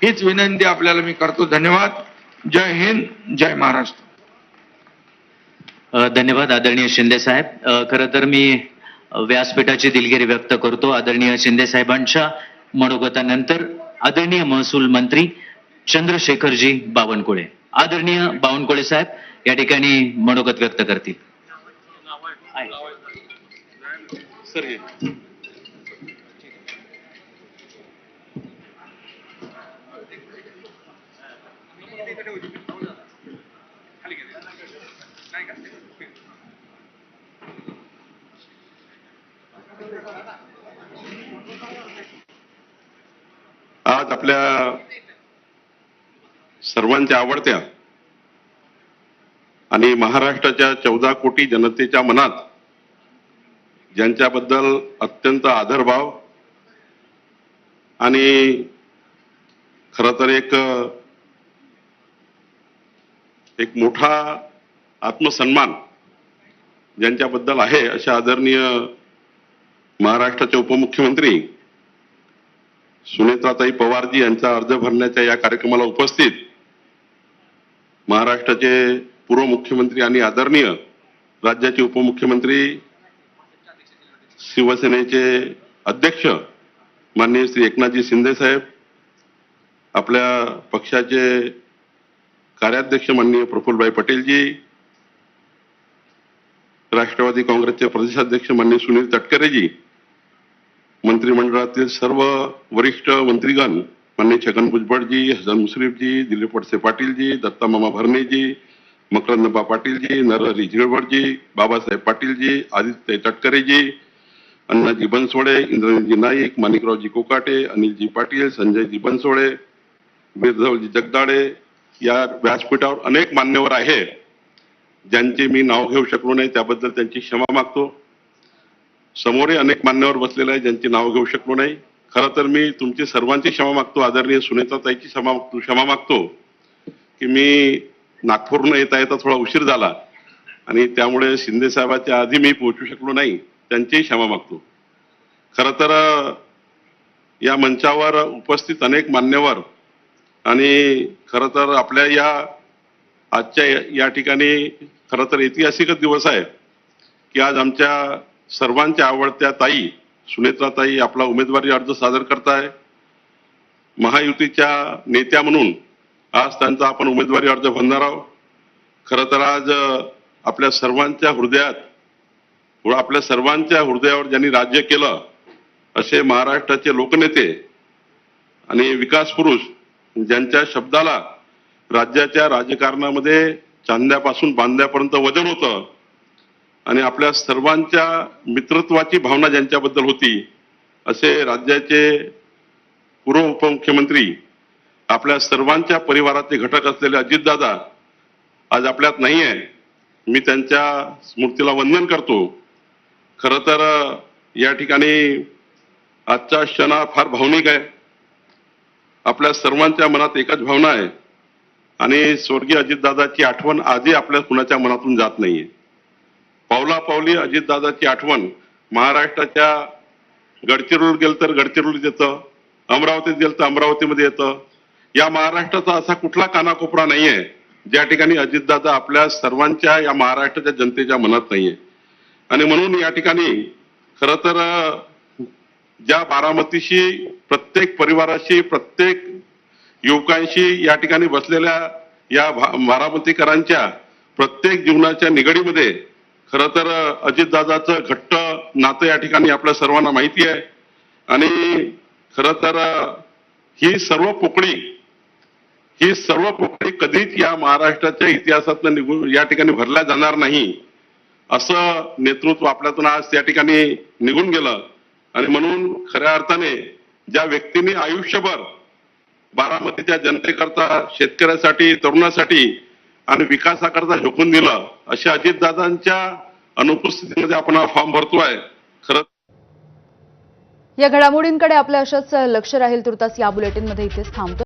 हीच विनंती आपल्याला मी करतो. धन्यवाद. जय हिंद, जय महाराष्ट्र. धन्यवाद आदरणीय शिंदे साहेब. खरं तर मी व्यासपीठाची दिलगिरी व्यक्त करतो. आदरणीय शिंदे साहेबांच्या मनोगतानंतर आदरणीय महसूल मंत्री चंद्रशेखरजी बावनकुळे, आदरणीय बावनकुळे साहेब या ठिकाणी मनोगत व्यक्त करतील. आज आपल्या सर्वांच्या आवडत्या आणि महाराष्ट्राच्या 14 कोटी जनतेच्या मनात ज्यांच्याबद्दल अत्यंत आदरभाव आणि खरं तर एक मोठा आत्मसन्मान ज्यांच्याबद्दल आहे अशा आदरणीय महाराष्ट्राचे उपमुख्यमंत्री सुनेत्राताई पवारजी यांचा अर्ज भरण्याच्या या कार्यक्रमाला उपस्थित महाराष्ट्राचे पूर्व मुख्यमंत्री आणि आदरणीय राज्याचे उपमुख्यमंत्री शिवसेनेचे अध्यक्ष माननीय श्री एकनाथजी शिंदे साहेब, आपल्या पक्षाचे कार्याध्यक्ष माननीय प्रफुल्लभाई पटेलजी, राष्ट्रवादी काँग्रेसचे प्रदेशाध्यक्ष माननीय सुनील तटकरेजी, मंत्रिमंडळातील सर्व वरिष्ठ मंत्रीगण माननीय छगन भुजबळजी, हसन मुश्रीफजी, दिलीप वळसे पाटीलजी, दत्ता मामा भरणेजी, मकरंदबा पाटीलजी, नरहरी झिरवळजी, बाबासाहेब पाटीलजी, आदित्य तटकरेजी, अण्णाजी बनसोडे, इंद्रजीत नाईक, माणिकरावजी कोकाटे, अनिलजी पाटील, संजयजी बनसोडे, बिरधवजी जगदाळे या व्यासपीठावर अनेक मान्यवर आहे ज्यांचे मी नाव घेऊ शकलो नाही, त्याबद्दल त्यांची क्षमा मागतो. समोरही अनेक मान्यवर बसलेले आहे ज्यांची नाव घेऊ शकलो नाही. खरं तर मी तुमची सर्वांची क्षमा मागतो. आदरणीय सुनेत्राताईची क्षमा मागतो की मी नागपूरहून येता येता थोडा उशीर झाला आणि त्यामुळे शिंदे साहेबांच्या आधी मी पोहोचू शकलो नाही, त्यांचीही क्षमा मागतो. खरं तर या मंचावर उपस्थित अनेक मान्यवर आणि खरं तर आपल्या या आजच्या या ठिकाणी खरं तर ऐतिहासिकच दिवस आहे की आज आमच्या सर्वांच्या आवडत्या ताई सुनेत्राताई आपला उमेदवारी अर्ज सादर करताय. महायुतीच्या नेत्या म्हणून आज त्यांचा आपण उमेदवारी अर्ज भरणार आहोत. खरं तर आज आपल्या सर्वांच्या हृदयावर ज्यांनी राज्य केलं असे महाराष्ट्राचे लोकनेते आणि विकास पुरुष ज्यांच्या शब्दाला राज्याच्या राजकारणामध्ये चांद्यापासून बांध्यापर्यंत वजन होतं आणि आपल्या सर्वांच्या मित्रत्वाची भावना ज्यांच्याबद्दल होती असे राज्याचे पूर्व उपमुख्यमंत्री आपल्या सर्वांच्या परिवाराचे घटक असलेले अजितदादा आज आपल्यात नाही आहे. मी त्यांच्या स्मृतीला वंदन करतो. खरं तर या ठिकाणी आजचा क्षण फार भावनिक आहे. आपल्या सर्वांच्या मनात एकच भावना आहे आणि स्वर्गीय अजितदादाची आठवण आजही आपल्या कुणाच्या मनातून जात नाहीये. पावलापावली अजितदादाची आठवण महाराष्ट्राच्या गडचिरोलीत गेलं तर गडचिरोलीत येतं, अमरावतीत गेलं तर अमरावतीमध्ये येतं. या महाराष्ट्राचा असा कुठला कानाकोपरा नाहीये ज्या ठिकाणी अजितदादा आपल्या सर्वांच्या या महाराष्ट्राच्या जनतेच्या मनात नाहीये. आणि म्हणून या ठिकाणी खरं तर ज्या बारामतीशी, प्रत्येक परिवाराशी, प्रत्येक युवकांशी या ठिकाणी बसलेल्या या बारामतीकरांच्या प्रत्येक जीवनाच्या निगडीमध्ये खरं तर अजितदादाचं घट्ट नातं या ठिकाणी आपल्या सर्वांना माहिती आहे. आणि खरं तर ही सर्व पोकळी कधीच या महाराष्ट्राच्या इतिहासातनं निघून या ठिकाणी भरल्या जाणार नाही असं नेतृत्व आपल्यातून आज त्या ठिकाणी निघून गेलं. आणि म्हणून खऱ्या अर्थाने ज्या व्यक्तीने आयुष्यभर बारामतीच्या जनतेकरता, शेतकऱ्यासाठी, तरुणासाठी आणि विकासाकरता झोकून दिलं अशा अजितदादांच्या अनुपस्थितीमध्ये आपण हा फॉर्म भरतोय. खरं या घडामोडींकडे आपलं अशाच लक्ष राहील. तुर्तास या बुलेटिनमध्ये इथेच थांबतो.